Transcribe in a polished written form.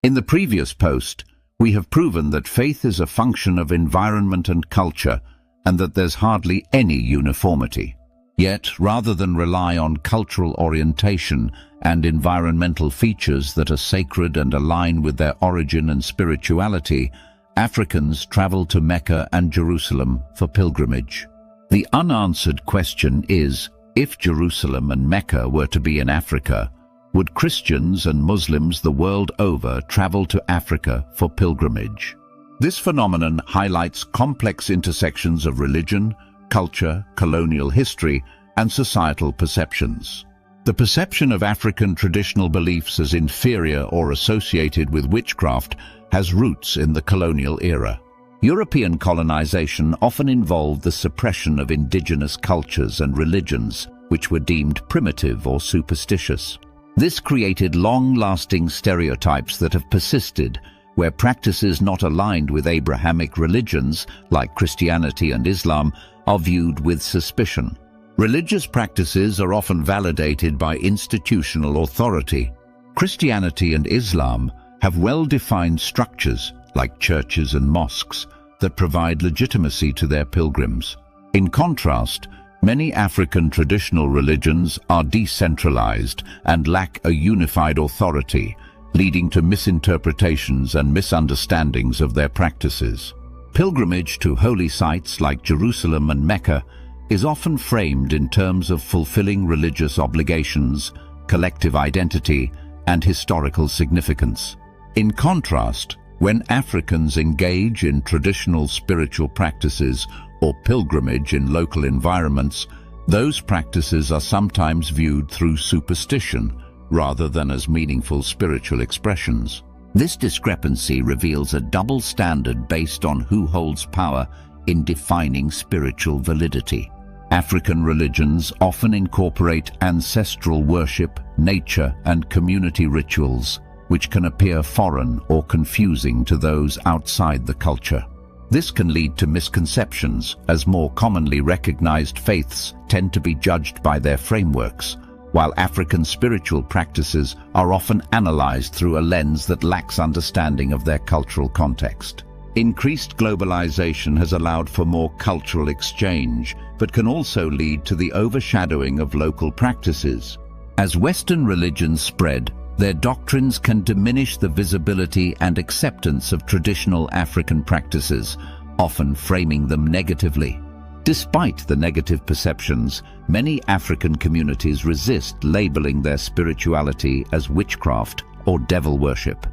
In the previous post, we have proven that faith is a function of environment and culture, and that there's hardly any uniformity. Yet, rather than rely on cultural orientation and environmental features that are sacred and align with their origin and spirituality, Africans travel to Mecca and Jerusalem for pilgrimage. The unanswered question is, if Jerusalem and Mecca were to be in Africa, would Christians and Muslims the world over travel to Africa for pilgrimage? This phenomenon highlights complex intersections of religion, culture, colonial history, and societal perceptions. The perception of African traditional beliefs as inferior or associated with witchcraft has roots in the colonial era. European colonization often involved the suppression of indigenous cultures and religions, which were deemed primitive or superstitious. This created long-lasting stereotypes that have persisted, where practices not aligned with Abrahamic religions, like Christianity and Islam, are viewed with suspicion. Religious practices are often validated by institutional authority. Christianity and Islam have well-defined structures, like churches and mosques, that provide legitimacy to their pilgrims. In contrast, many African traditional religions are decentralized and lack a unified authority, leading to misinterpretations and misunderstandings of their practices. Pilgrimage to holy sites like Jerusalem and Mecca is often framed in terms of fulfilling religious obligations, collective identity, and historical significance. In contrast, when Africans engage in traditional spiritual practices or pilgrimage in local environments, those practices are sometimes viewed through superstition rather than as meaningful spiritual expressions. This discrepancy reveals a double standard based on who holds power in defining spiritual validity. African religions often incorporate ancestral worship, nature, and community rituals, which can appear foreign or confusing to those outside the culture. This can lead to misconceptions, as more commonly recognized faiths tend to be judged by their frameworks, while African spiritual practices are often analyzed through a lens that lacks understanding of their cultural context. Increased globalization has allowed for more cultural exchange, but can also lead to the overshadowing of local practices. As Western religions spread, their doctrines can diminish the visibility and acceptance of traditional African practices, often framing them negatively. Despite the negative perceptions, many African communities resist labeling their spirituality as witchcraft or devil worship.